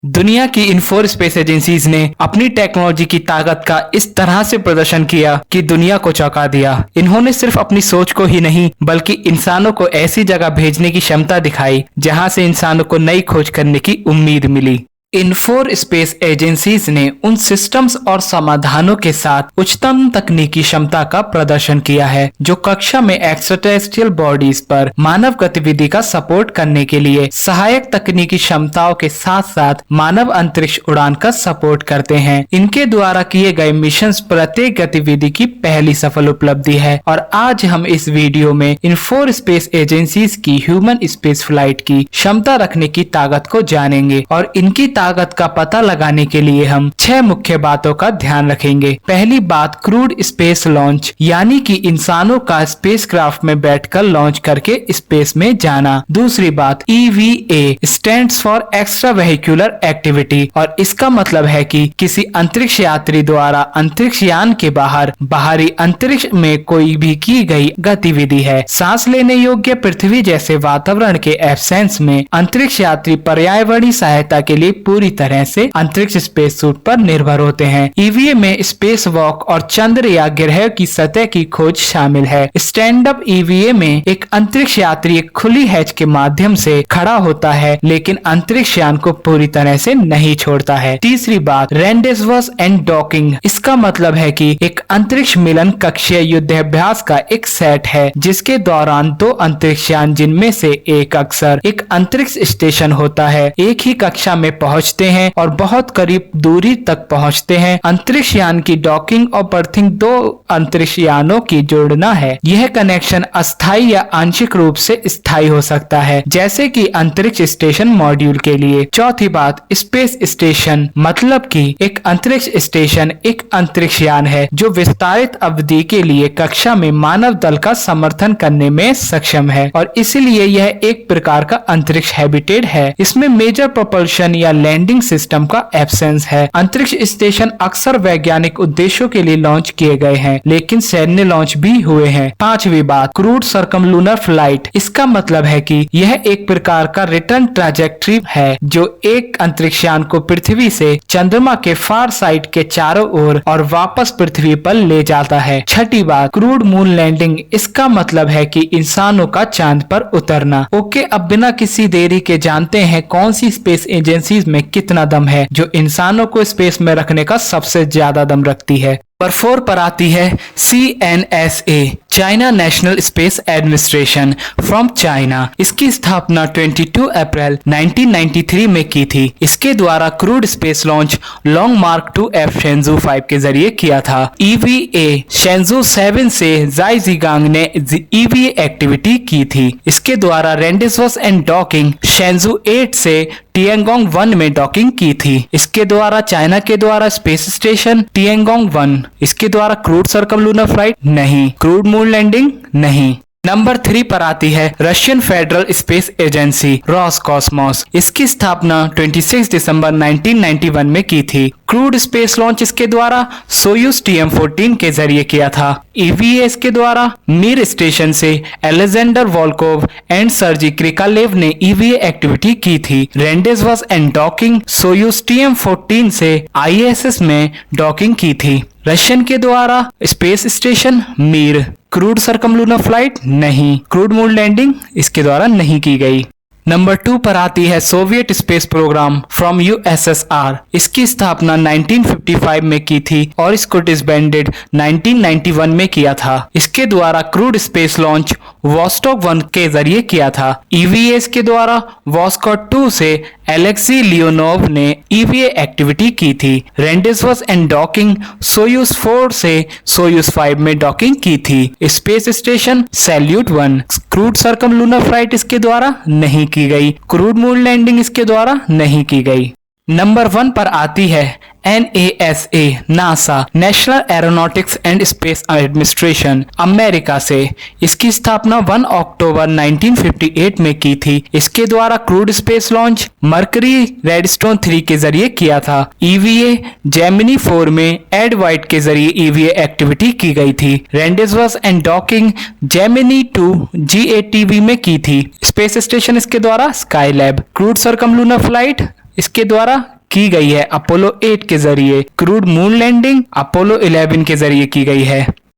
दुनिया की इन 4 space agencies ने अपनी टेक्नोलॉजी की ताकत का इस तरह से प्रदर्शन किया कि दुनिया को चौंका दिया। इन्होंने सिर्फ अपनी सोच को ही नहीं बल्कि इंसानों को ऐसी जगह भेजने की क्षमता दिखाई जहां से इंसानों को नई खोज करने की उम्मीद मिली। इन 4 स्पेस एजेंसीज ने उन सिस्टम्स और समाधानों के साथ उच्चतम तकनीकी क्षमता का प्रदर्शन किया है जो कक्षा में एक्सट्राटेरेस्ट्रियल बॉडीज पर मानव गतिविधि का सपोर्ट करने के लिए सहायक तकनीकी क्षमताओं के साथ साथ मानव अंतरिक्ष उड़ान का सपोर्ट करते हैं। इनके द्वारा किए गए मिशन प्रत्येक गतिविधि की पहली सफल उपलब्धि है और आज हम इस वीडियो में इन 4 स्पेस एजेंसीज की ह्यूमन स्पेस फ्लाइट की क्षमता रखने की ताकत को जानेंगे और इनकी ताकत का पता लगाने के लिए हम 6 मुख्य बातों का ध्यान रखेंगे। पहली बात, क्रूड स्पेस लॉन्च, यानी कि इंसानों का स्पेसक्राफ्ट में बैठकर लॉन्च करके स्पेस में जाना। दूसरी बात, EVA stands for extra vehicular activity और इसका मतलब है कि किसी अंतरिक्ष यात्री द्वारा अंतरिक्ष यान के बाहरी अंतरिक्ष में कोई भी की गई गतिविधि है। सांस लेने योग्य पृथ्वी जैसे वातावरण के एब्सेंस में अंतरिक्ष यात्री पर्यावरणीय सहायता के लिए पूरी तरह से अंतरिक्ष स्पेस सूट पर निर्भर होते हैं। EVA में स्पेस वॉक और चंद्र या ग्रह की सतह की खोज शामिल है। स्टैंड अप EVA में एक अंतरिक्ष यात्री एक खुली हैच के माध्यम से खड़ा होता है लेकिन अंतरिक्ष यान को पूरी तरह से नहीं छोड़ता है। तीसरी बात, रेंडेजवो एंड डॉकिंग, इसका मतलब है कि एक अंतरिक्ष मिलन कक्षीय युद्धाभ्यास का एक सेट है जिसके दौरान 2 अंतरिक्ष यान जिनमें से एक अक्सर एक अंतरिक्ष स्टेशन होता है एक ही कक्षा में पहुंचते हैं और बहुत करीब दूरी तक पहुंचते हैं। अंतरिक्ष यान की डॉकिंग और बर्थिंग 2 अंतरिक्ष यानों की जोड़ना है। यह कनेक्शन अस्थायी या आंशिक रूप से स्थायी हो सकता है जैसे कि अंतरिक्ष स्टेशन मॉड्यूल के लिए। चौथी बात, स्पेस स्टेशन, मतलब कि एक अंतरिक्ष स्टेशन एक अंतरिक्ष यान है जो विस्तारित अवधि के लिए कक्षा में मानव दल का समर्थन करने में सक्षम है और इसलिए यह एक प्रकार का अंतरिक्ष हैबिटेट है। इसमें मेजर प्रोपल्शन या लैंडिंग सिस्टम का एब्सेंस है। अंतरिक्ष स्टेशन अक्सर वैज्ञानिक उद्देश्यों के लिए लॉन्च किए गए हैं लेकिन सैन्य लॉन्च भी हुए हैं। पांचवी बात, क्रूड सर्कमलुनर फ्लाइट, इसका मतलब है कि यह एक प्रकार का रिटर्न ट्रैजेक्टरी है जो एक अंतरिक्ष यान को पृथ्वी से चंद्रमा के फार साइड के चारों ओर और वापस पृथ्वी पर ले जाता है। छठी बात, क्रूड मून लैंडिंग, इसका मतलब है कि इंसानों का चांद पर उतरना। ओके, अब बिना किसी देरी के जानते हैं कौन सी स्पेस एजेंसीज में कितना दम है जो इंसानों को स्पेस में रखने का सबसे ज्यादा दम रखती है। नंबर 4 पर आती है CNSA, China national space administration from China. इसकी स्थापना 22 अप्रैल 1993 में की थी। इसके द्वारा crude space launch long mark 2F शेंजू 5 के जरिए किया था। EVA शेंजू 7 से जाई जिगांग ने EVA एक्टिविटी की थी। इसके द्वारा रेंडेजवो एंड डॉकिंग शेंजू 8 से टिएंगोंग 1 में डॉकिंग की थी। इसके द्वारा चाइना के द्वारा स्पेस स्टेशन टिएंगोंग 1, इसके द्वारा क्रूड सर्कमलुनर फ्लाइट नहीं, क्रूड मून लैंडिंग नहीं। नंबर 3 पर आती है Russian federal space agency Roscosmos. इसकी स्थापना 26 दिसंबर 1991 में की थी। क्रूड स्पेस लॉन्च इसके द्वारा सोयूज TM-14 के जरिए किया था। EVA के द्वारा मीर स्टेशन से अलेक्जेंडर वोल्कोव एंड सर्जी क्रिकालेव ने EVA एक्टिविटी की थी। रेंडेजवो एंड डॉकिंग सोयूज TM-14 से ISS में डॉकिंग की थी। रशियन के द्वारा space station Mir, crewed circumlunar flight नहीं, क्रूड मून लैंडिंग इसके द्वारा नहीं की गई। नंबर 2 पर आती है Soviet space program from USSR। इसकी स्थापना 1955 में की थी और इसको डिसबैंडेड 1991 में किया था। इसके द्वारा क्रूड स्पेस लॉन्च वॉस्टॉक 1 के जरिए किया था। EVA के द्वारा वॉस्टॉक 2 से एलेक्सी लियोनोव ने EVA एक्टिविटी की थी। रेंडेजवो एंड डॉकिंग सोयूज 4 से सोयूज 5 में डॉकिंग की थी। Space station Salyut 1, crewed circumlunar flight इसके द्वारा नहीं की गई, क्रूड मून लैंडिंग इसके द्वारा नहीं की गई। नंबर 1 पर आती है NASA, NASA national aeronautics and space administration, America से। इसकी स्थापना 1 अक्टूबर 1958 में की थी। इसके द्वारा crude space launch mercury redstone 3 के जरिए किया था। EVA जेमिनी 4 में एड वाइट के जरिए EVA एक्टिविटी की गई थी। रेंडेजवो एंड डॉकिंग जेमिनी 2 GATV में की थी। स्पेस स्टेशन इसके द्वारा स्काईलैब, क्रूड सर्कमलुनर फ्लाइट इसके द्वारा की गई है अपोलो 8 के जरिए। क्रूड मून लैंडिंग अपोलो 11 के जरिए की गई है।